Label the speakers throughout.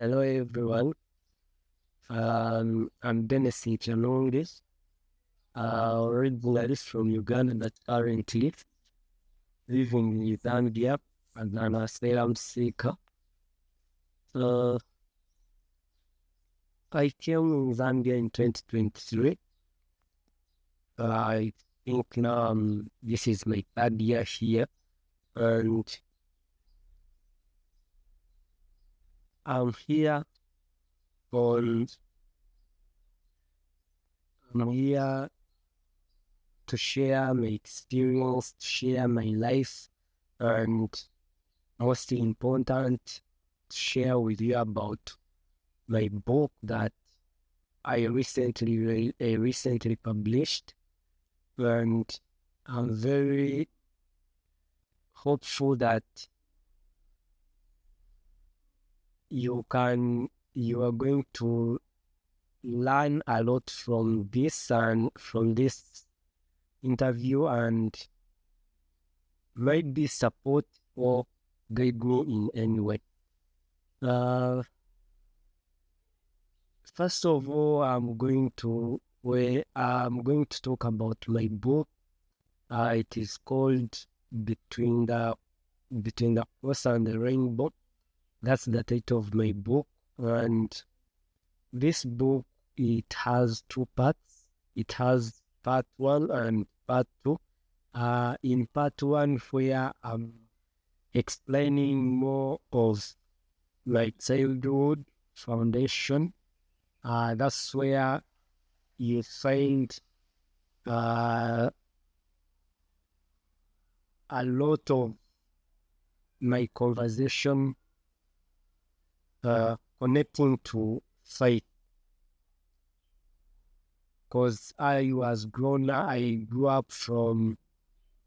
Speaker 1: Hello everyone. I'm Denis Nkyanungi, originally from Uganda, but currently living in Zambia as an asylum seeker. I came in Zambia in 2023. I think now this is my third year here, and I'm here to share my experience, to share my life, and most important, to share with you about my book that I recently published, and I'm very hopeful that you are going to learn a lot from this and from this interview, and maybe support or guide me in any way. First of all, I'm going to talk about my book. It is called Between the Cross and the Rainbow. That's the title of my book, and this book, it has two parts. It has part 1 and part 2. In part 1, where I'm explaining more of my childhood foundation, that's where you find a lot of my conversation connecting to faith, because I grew up from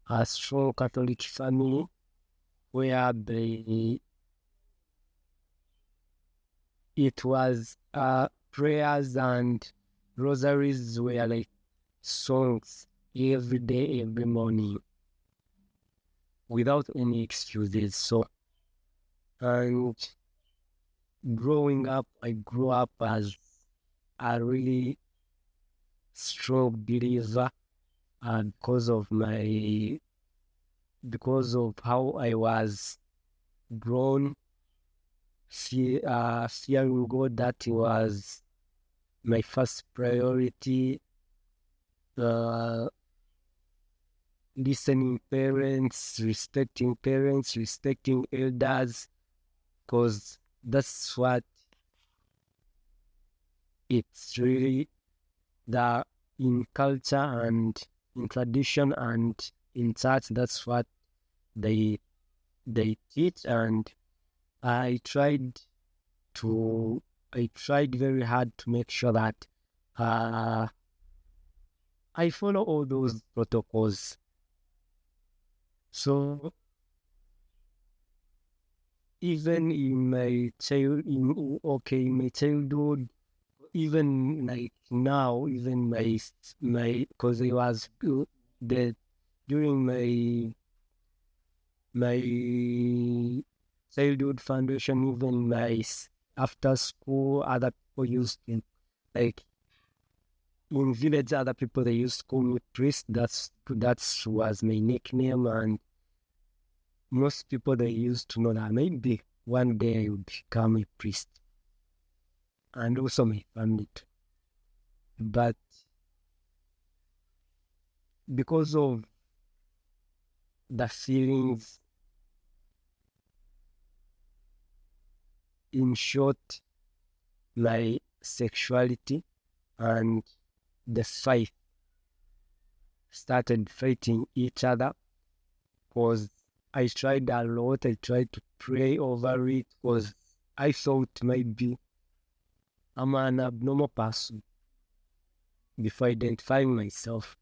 Speaker 1: a strong Catholic family where it was prayers and rosaries were like songs every day, every morning, without any excuses. So, and growing up, I grew up as a really strong believer, and because of how I was grown, fearing God, that was my first priority. Listening parents, respecting elders, because that's what it's really in culture and in tradition and in church. That's what they teach, and I tried very hard to make sure that I follow all those protocols. So even in my childhood, even like now, even my because I was during my childhood foundation, even my after school, other people used to, like in village, other people, they used to call me priest. That was my nickname, and most people, they used to know that maybe one day I would become a priest, and also my family too. But because of the feelings, in short, my sexuality and the faith started fighting each other, because I tried a lot. I tried to pray over it, because I thought maybe I'm an abnormal person. Before identifying myself,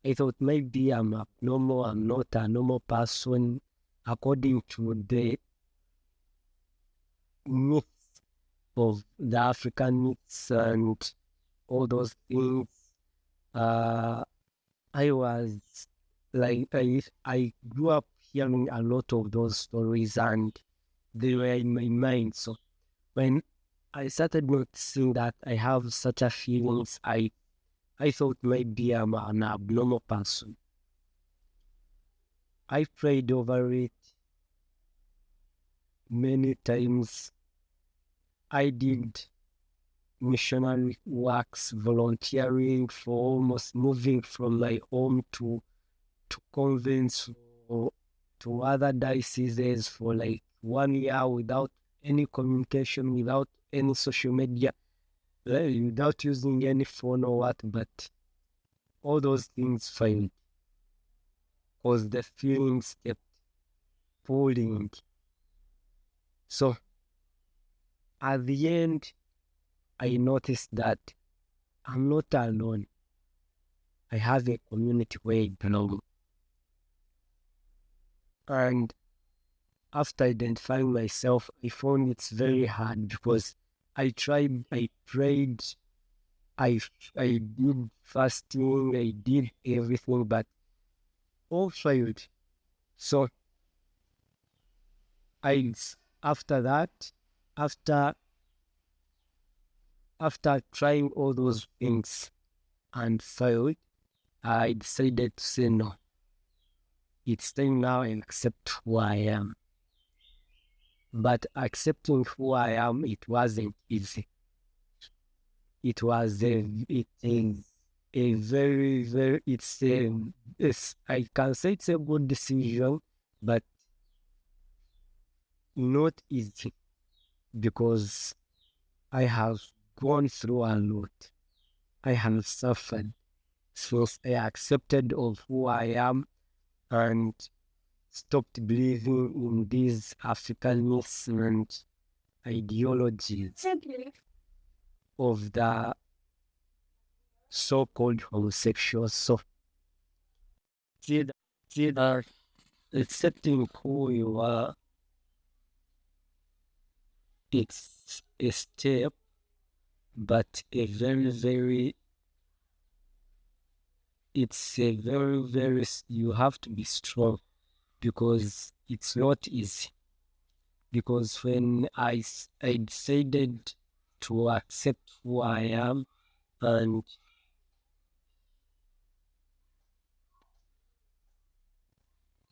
Speaker 1: I thought maybe I'm abnormal. I'm not a normal person according to the myths of the African myths and all those things. I was like, I grew up hearing a lot of those stories, and they were in my mind. So when I started noticing that I have such a feelings, I thought maybe I'm an abnormal person. I prayed over it many times. I did missionary works, volunteering for almost moving from my home to convents or to other dioceses for like 1 year without any communication, without any social media, without using any phone or what, but all those things failed because the feelings kept pulling. So at the end, I noticed that I'm not alone. I have a community where I belong. And after identifying myself, I found it's very hard because I tried, I prayed, I did fasting, I did everything, but all failed. So after that, after trying all those things and failed, I decided to say no. It's time now and accept who I am. But accepting who I am, it wasn't easy. It is a very, very, I can say it's a good decision, but not easy because I have gone through a lot. I have suffered. So I accepted of who I am and stopped believing in these African myths and ideologies of the so-called homosexuals. So accepting who you are, it's a step, but you have to be strong because it's not easy. Because when I decided to accept who I am and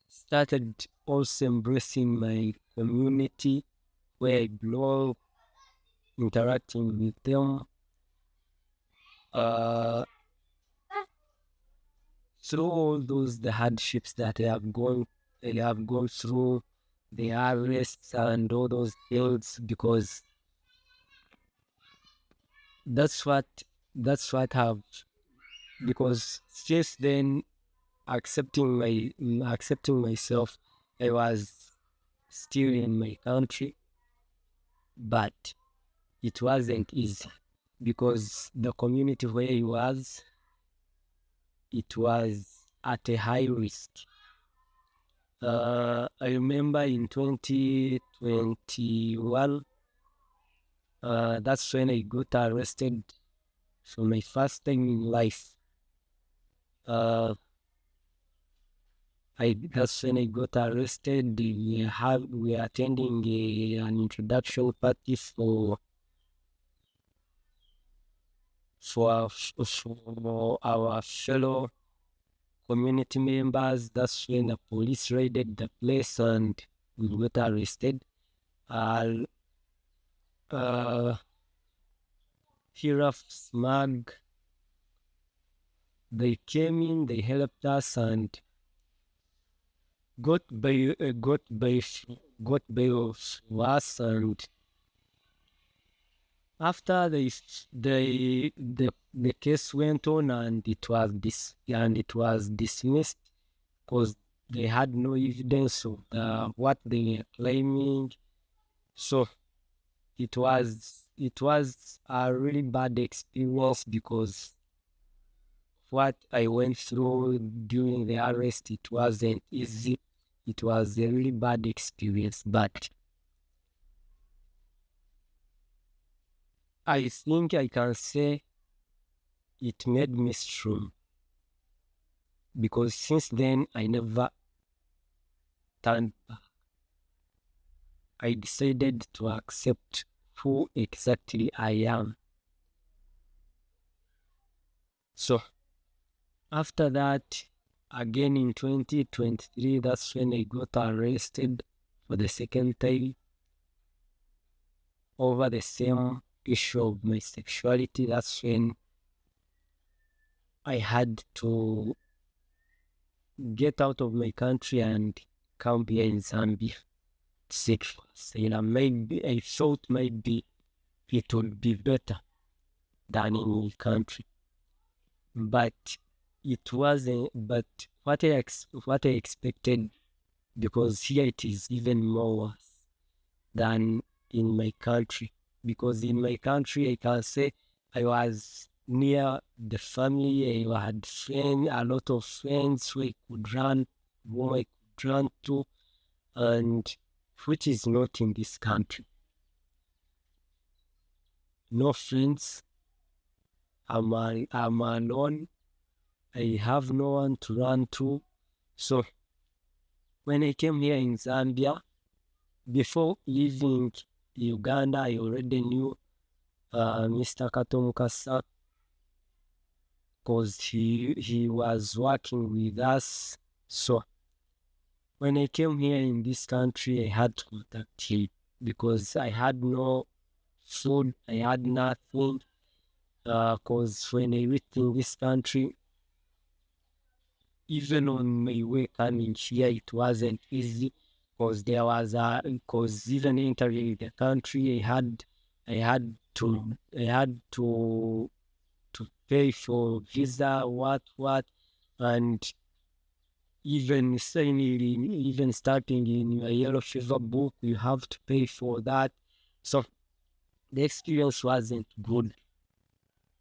Speaker 1: started also embracing my community where I belong, interacting with them, through all the hardships that I have gone through, the arrests and all those things, because that's what have, because since then accepting myself, I was still in my country, but it wasn't easy because the community where I was, it was at a high risk. I remember in 2021, that's when I got arrested for my first time in life. That's when I got arrested. We were attending an introduction party for our fellow community members. That's when the police raided the place and we got arrested. Hiraf Smag, they came in, they helped us and got bail of us, and after the case went on and it was dismissed because they had no evidence of what they were claiming. So it was a really bad experience because what I went through during the arrest, it wasn't easy. It was a really bad experience, but I think I can say it made me strong because since then I never turned back. I decided to accept who exactly I am. So after that, again in 2023, that's when I got arrested for the second time over the same issue of my sexuality. That's when I had to get out of my country and come here in Zambia to seek for asylum. Maybe I thought maybe it would be better than in my country, but it wasn't. But what I expected, because here it is even more worse than in my country. Because in my country, I can say I was near the family. I had friends, a lot of friends who I could run to, and which is not in this country. No friends. I'm alone. I have no one to run to. So when I came here in Zambia, before leaving Uganda, I already knew Mr. Katomukasa, because he was working with us. So when I came here in this country, I had to contact him because I had no food, I had nothing. Because when I reached in this country, even on my way coming here, it wasn't easy, because because even entering the country, I had to pay for visa, and even starting in your yellow fever book, you have to pay for that. So the experience wasn't good.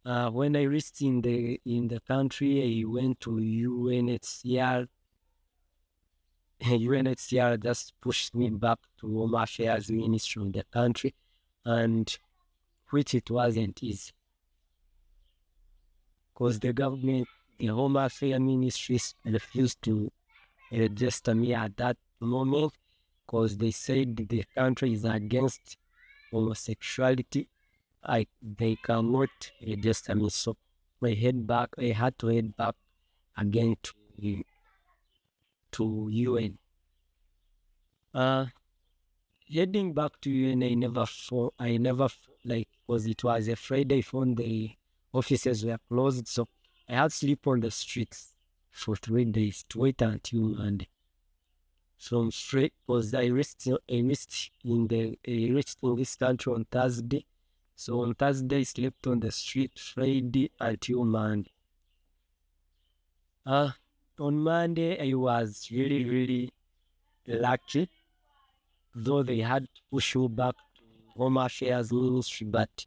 Speaker 1: When I reached in the country, I went to UNHCR. UNHCR just pushed me back to Home Affairs Ministry of the country, and which it wasn't easy, because the Home Affairs Ministry refused to register me at that moment, because they said the country is against homosexuality. They cannot register me. So I had to head back again to UN. Heading back to UN, because it was a Friday phone, the offices were closed, so I had to sleep on the streets for 3 days to wait until Monday. From Friday, because I reached in this country on Thursday, so on Thursday I slept on the street, Friday until Monday. On Monday I was really, really lucky, though they had to push you back to Home Affairs Ministry, but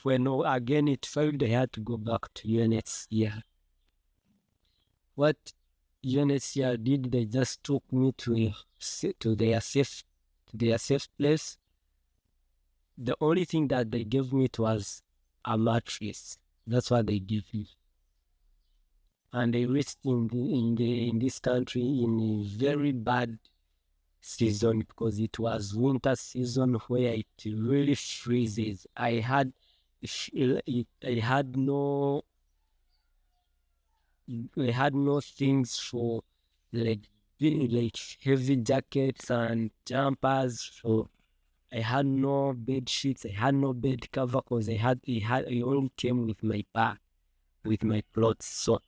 Speaker 1: when again it failed, I had to go back to UNHCR. What UNHCR did, they just took me to their safe place. The only thing that they gave me was a mattress. That's what they gave me. And I reached in this country in a very bad season, because it was winter season where it really freezes. I had no things for like heavy jackets and jumpers. So I had no bed sheets, I had no bed cover, because I only came with my bag, with my clothes. So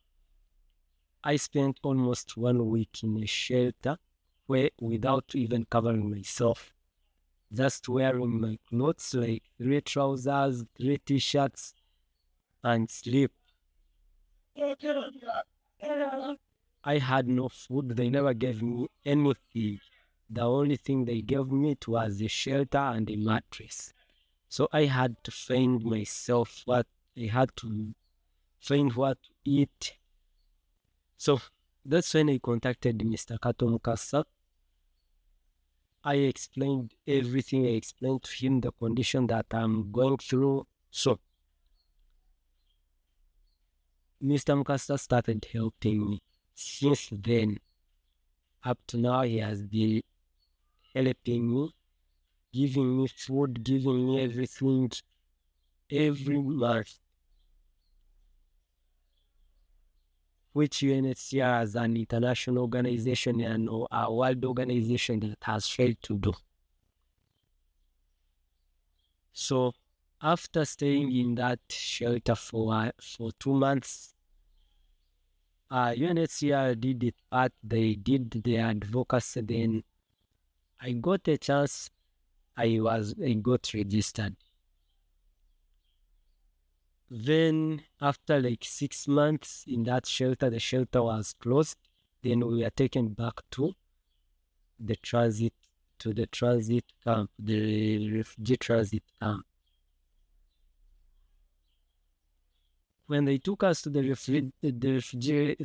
Speaker 1: I spent almost 1 week in a shelter without even covering myself, just wearing my clothes, like 3 trousers, 3 t-shirts, and sleep. I had no food. They never gave me anything. The only thing they gave me was a shelter and a mattress. So I had to find what to eat. So that's when I contacted Mr. Katomukasa. I explained everything. I explained to him the condition that I'm going through. So Mr. Mukasa started helping me. Since then, up to now, he has been helping me giving me food, giving me everything every month, which UNHCR as an international organization and a world organization that has failed to do. So after staying in that shelter for 2 months, UNHCR did it, but they did their advocacy. Then I got a chance. I got registered. Then after like 6 months in that shelter, the shelter was closed. Then we were taken back to the transit camp, the refugee transit camp. When they took us to the refugee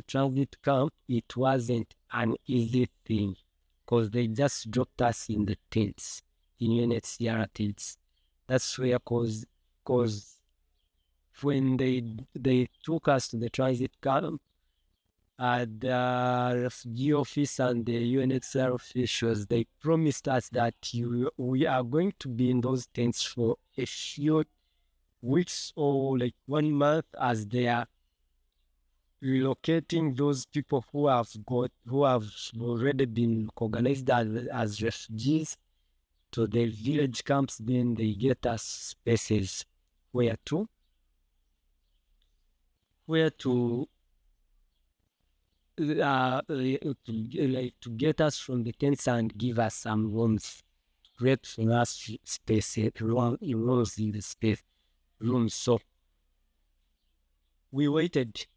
Speaker 1: transit camp, it wasn't an easy thing because they just dropped us in the tents, in UNHCR tents. That's where, cause when they took us to the transit camp, the refugee office and the UNHCR officials, they promised us that we are going to be in those tents for a few weeks or like 1 month, as they are relocating those people who have already been recognized as refugees to the village camps. Then they get us spaces where to get us from the tents and give us some rooms, create for us space, rooms in the space rooms. So we waited.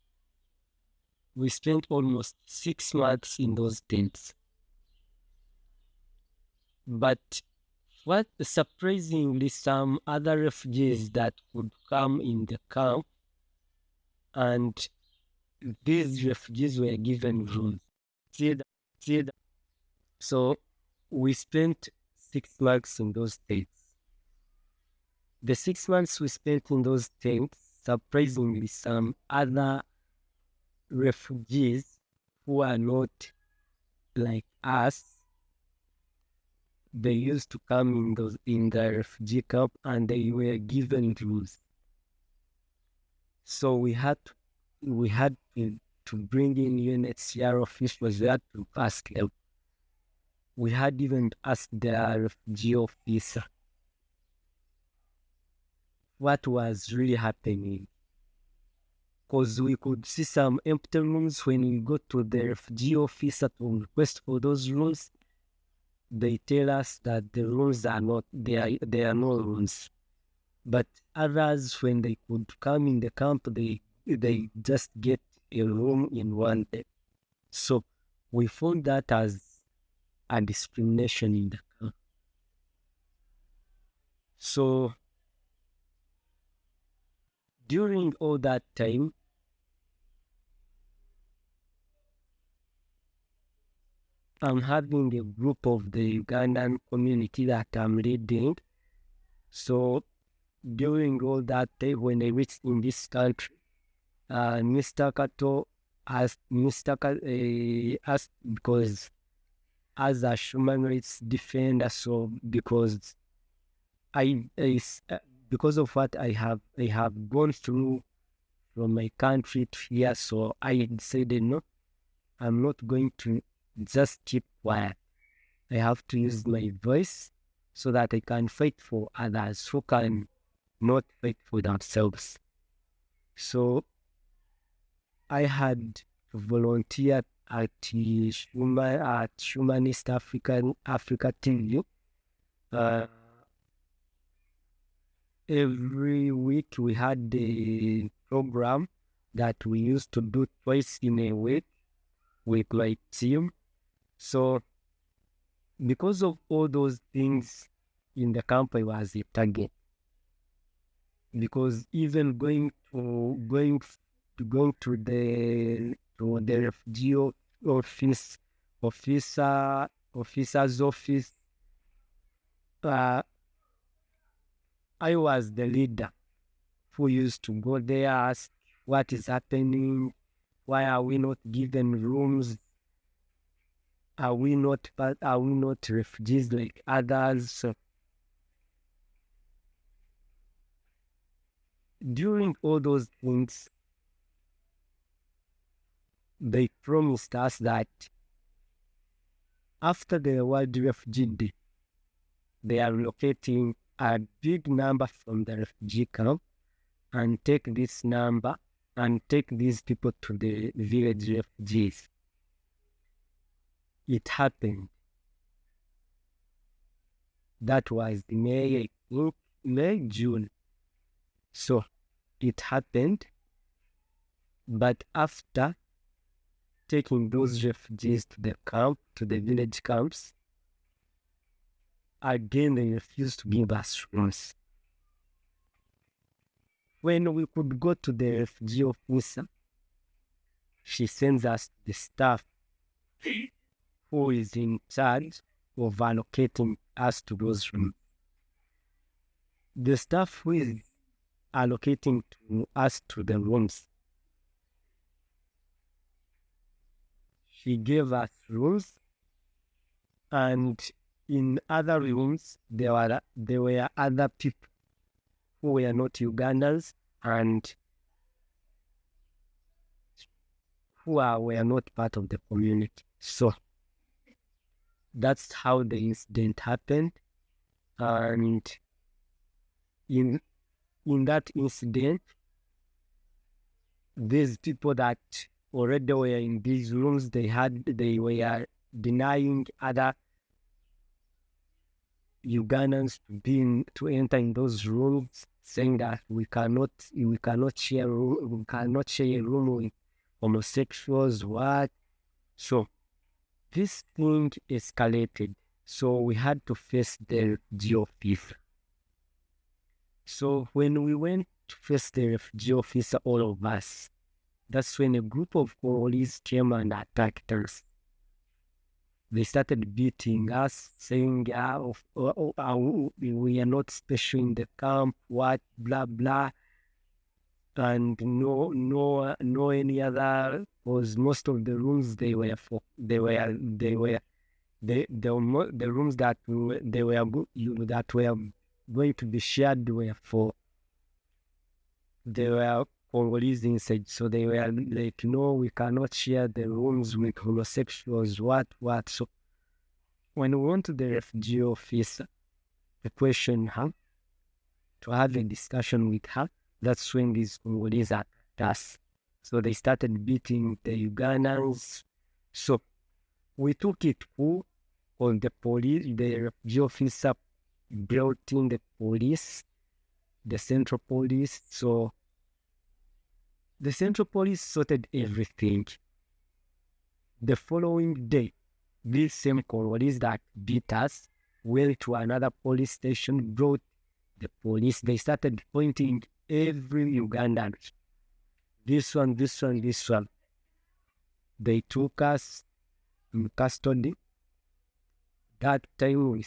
Speaker 1: We spent almost 6 months in those tents. But what surprisingly, some other refugees that would come in the camp, and these refugees were given rooms. So we spent 6 months in those tents. The 6 months we spent in those tents, surprisingly, some other refugees who are not like us, they used to come in the refugee camp and they were given rooms. So we had to bring in UNHCR officials. We had to ask them. We had even asked the refugee officer what was really happening, because we could see some empty rooms. When we go to the refugee officer to request for those rooms, they tell us that the rooms are not there. There are no rooms. But others, when they could come in the camp, they just get a room in one day. So we found that as a discrimination in the camp. So during all that time, I'm having a group of the Ugandan community that I'm leading. So during all that time, when I reached in this country, Mr. Kato asked because as a human rights defender, so because because of what I have gone through from my country to here, so I decided, no, I'm not going to just keep quiet. I have to use my voice so that I can fight for others who can not fight for themselves. So I had volunteered at Humanist Africa TV. Every week we had the program that we used to do twice in a week with my team. So because of all those things in the camp, I was a target. Because even going to the refugee officer's office, I was the leader who used to go there, ask what is happening, why are we not given rooms, are we not refugees like others? So during all those things, they promised us that after the World Refugee Day, they are relocating a big number from the refugee camp and take this number and take these people to the village refugees. It happened. That was May, June. So it happened, but after taking those refugees to the camp, to the village camps, again they refused to give us rooms. When we could go to the refugee officer, she sends us the staff who is in charge of allocating us to those rooms. The staff who is allocating to us to the rooms, she gave us rooms, and in other rooms there were other people who were not Ugandans and who were not part of the community. So that's how the incident happened. And in that incident, these people that already were in these rooms, they were denying other Ugandans to enter in those rooms, saying that we cannot share a room with homosexuals. What? So this thing escalated. So we had to face the refugee officer. So when we went to face the refugee officer, all of us, that's when a group of police came and attacked us. They started beating us, saying, we are not special in the camp, what, blah, blah. And no any other, because most of the rooms the rooms that were going to be shared they were Congolese inside, so they were like, no, we cannot share the rooms with homosexuals, what. So when we went to the refugee officer to question her, to have a discussion with her, that's when these Congolese attacked us. So they started beating the Ugandans. So we took it cool on the police. The refugee officer brought in the police, the central police. So the central police sorted everything. The following day, these same Congolese that beat us went to another police station, brought the police. They started pointing every Ugandan. This one. They took us in custody. That time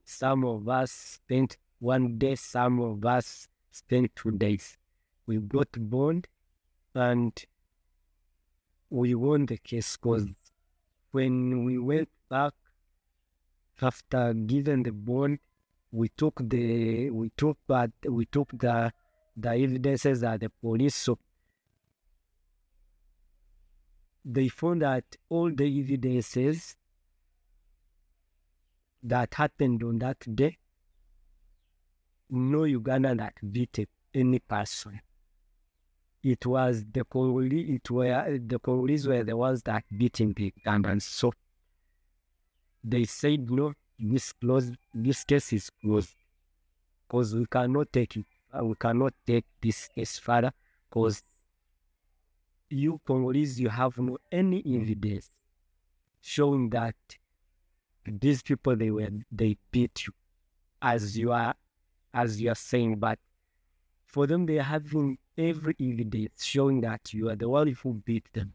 Speaker 1: some of us spent 1 day, some of us spent 2 days. We got bond and we won the case, because when we went back after giving the bond, we took the evidences at the police. So they found that all the evidences that happened on that day, no Ugandan that beat any person. It was the Congolese. The Congolese were the ones that beating the Ugandans. So they said, no, this case is closed, because we cannot take it. We cannot take this case further, because you Congolese, you have no any evidence showing that these people they beat you as you are saying, but for them they are having every evidence showing that you are the one who beat them.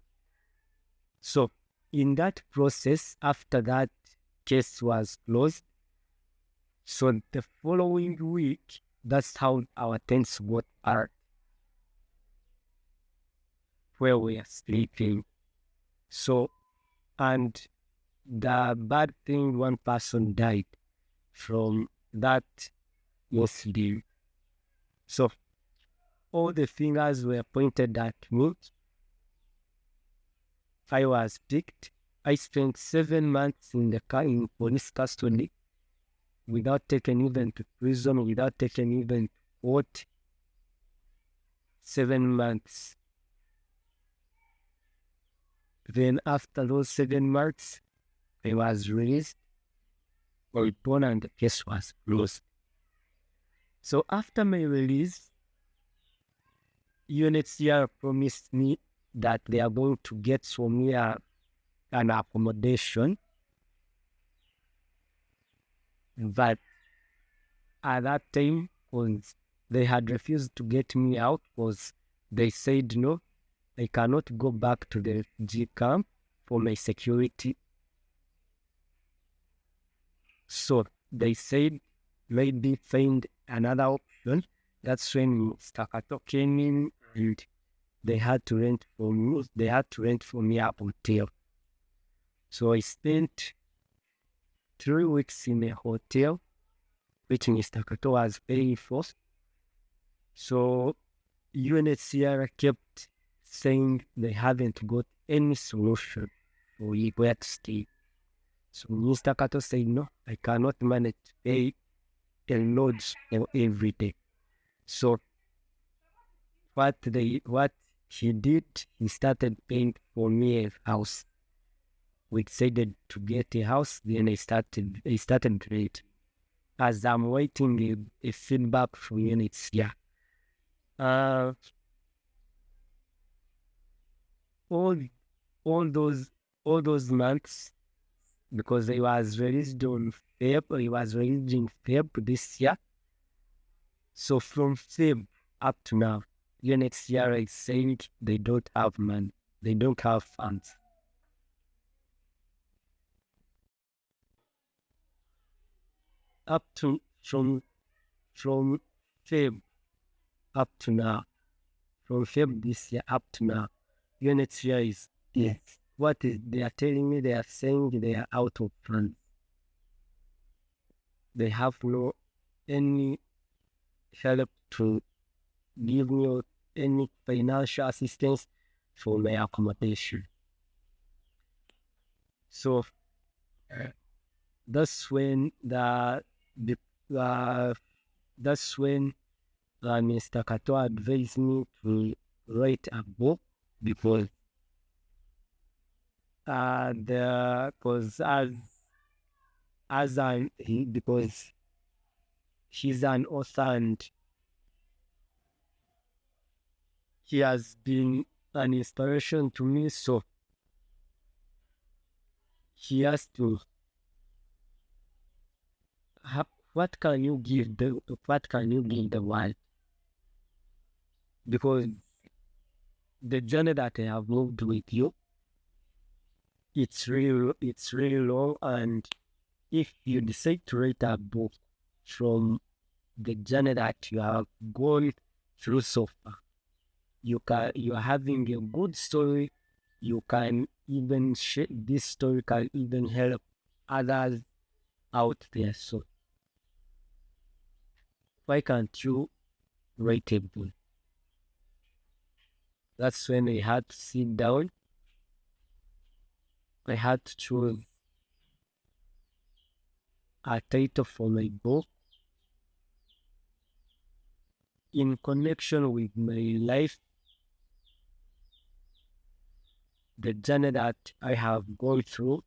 Speaker 1: So in that process, after that case was closed, so the following week, that's how our tents got out, where we are sleeping. So, and the bad thing, one person died from that incident. So all the fingers were pointed at me. I was picked. I spent 7 months in police custody without taking even to prison, without taking even to court. 7 months. Then after those 7 months, I was released or reborn and the case was closed. So after my release, UNHCR promised me that they are going to get for me an accommodation. But at that time, they had refused to get me out because they said, no, I cannot go back to the refugee camp for my security. So they said, maybe find another option. That's when Stakato came in and they had to rent for me. They had to rent for me a hotel. So I spent 3 weeks in a hotel, which Mr. Kato was paying for. So UNHCR kept saying they haven't got any solution for where to stay. So Mr. Kato said, no, I cannot manage to pay a lodge every day. So what he did, he started paying for me a house. We decided to get a house, then I started it. As I'm waiting a feedback from UNHCR. All those months, because I was released in Feb this year. So from Feb up to now, UNHCR is saying they don't have money, they don't have funds. Up to from Feb up to now, from Feb this year up to now, UNHCR is they are telling me, they are saying they are out of funds. They have no any help to give me any financial assistance for my accommodation. So that's when Mr. Kato advised me to write a book because because he's an author and he has been an inspiration to me, so he has to what can you give the world? Because the journey that I have moved with you, it's really long, and if you decide to write a book from the journey that you have gone through so far, you're having a good story. You can even share this story, can even help others out there. So why can't you write a book? That's when I had to sit down. I had to choose a title for my book in connection with my life, the journey that I have gone through,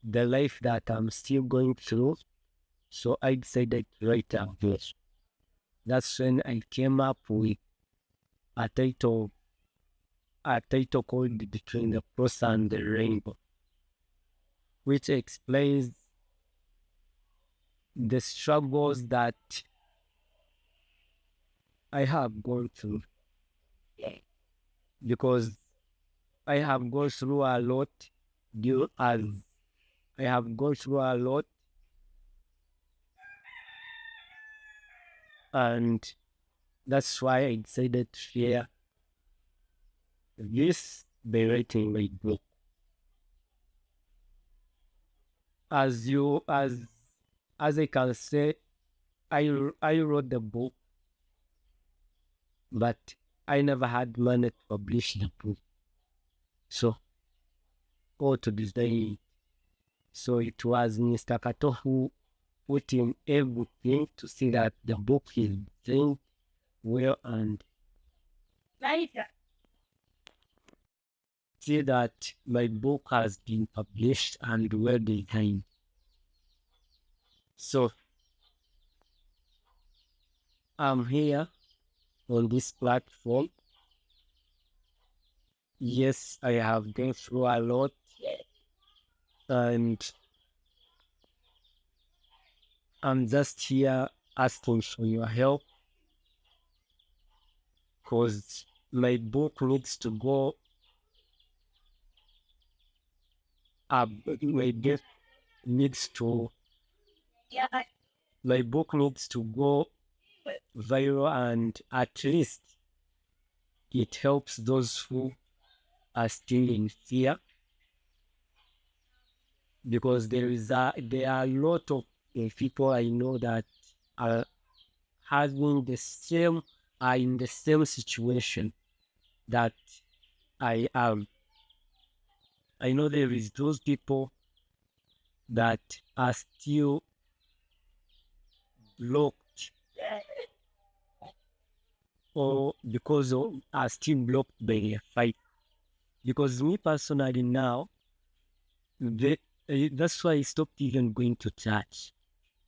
Speaker 1: the life that I'm still going through. So I decided to write a book. That's when I came up with a title called Between the Cross and the Rainbow, which explains the struggles that I have gone through. Because I have gone through a lot, and that's why I decided to share this by writing my book. As I can say, I wrote the book but I never had money to publish the book. So, or to design it. So it was Mr. Kato who put in everything to see that the book is designed well and see that my book has been published and well designed. So I'm here on this platform. Yes, I have gone through a lot, and I'm just here asking for your help because my book needs to go up. My book needs to go viral, and at least it helps those who are still in fear, because there are a lot of people I know that are having in the same situation that I am. I know there is those people that are still blocked, or because are still blocked by a fight. Because me personally now, that's why I stopped even going to church,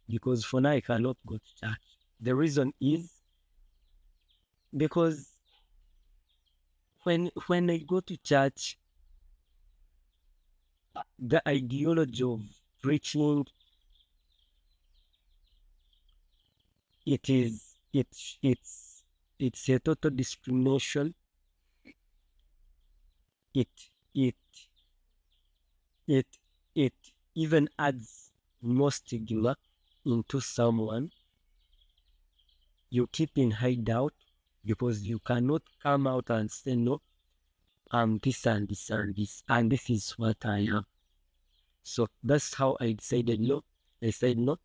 Speaker 1: because for now I cannot go to church. The reason is because when I go to church, the ideology of preaching, it's a total discrimination. It it it it even adds more stigma into someone. You keep in hideout because you cannot come out and say, no, I'm this and this and this, and this is what I am. So that's how I decided, no. I said, no,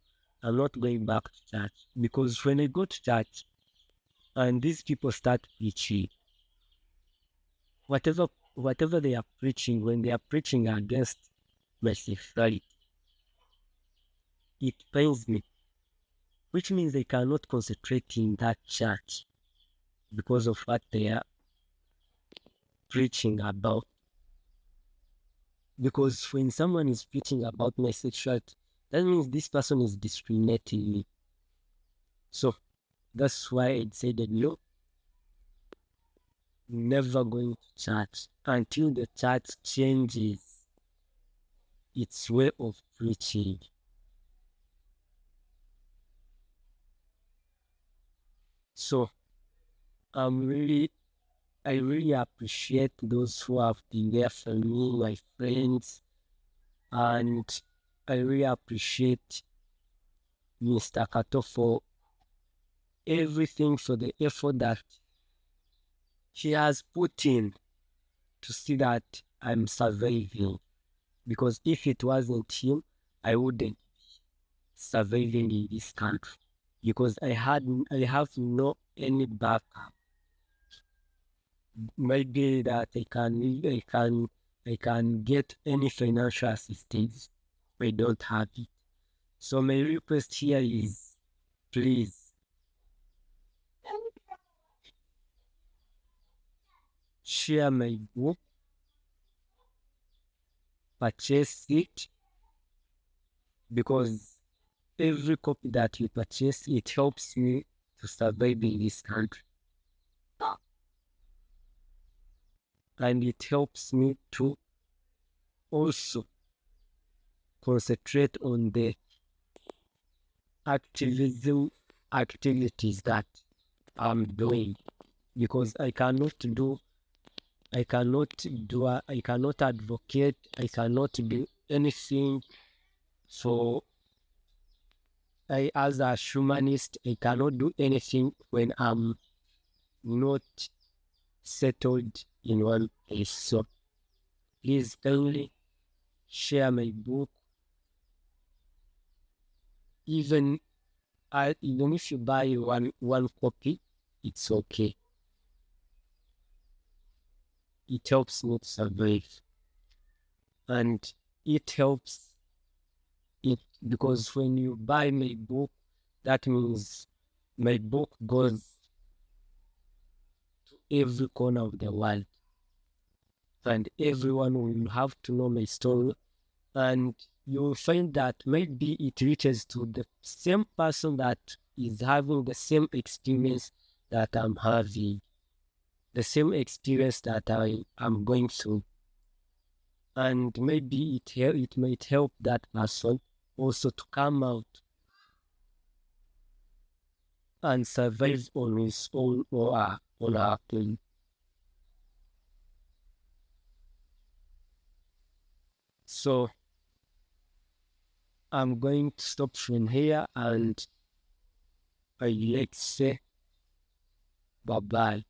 Speaker 1: I'm not going back to church, because when I go to church and these people start preaching, whatever they are preaching, when they are preaching against my sexuality, it pains me, which means they cannot concentrate in that church because of what they are preaching about. Because when someone is preaching about my sexuality, that means this person is discriminating me. So that's why I decided, no, never going to church until the church changes its way of preaching. So I really appreciate those who have been there for me, my friends, and I really appreciate Mr. Kato for everything, for the effort that he has put in to see that I'm surviving. Because if it wasn't him, I wouldn't be surviving in this country. Because I have no any backup. Maybe that I can get any financial assistance. I don't have it. So my request here is, please share my book, purchase it, because every copy that you purchase, it helps me to survive in this country. And it helps me to also concentrate on the activism activities that I'm doing, because I cannot advocate, I cannot do anything. So as a humanist, I cannot do anything when I'm not settled in one place. So please kindly share my book. Even if you buy one copy, it's okay. it helps me to survive. And it helps it because when you buy my book, that means my book goes to every corner of the world, and everyone will have to know my story. And you'll find that maybe it reaches to the same person that is having the same experience that I'm having, the same experience that I'm going through. And maybe it might help that person also to come out and survive on his own or on her own. So I'm going to stop from here, and I like to say bye-bye.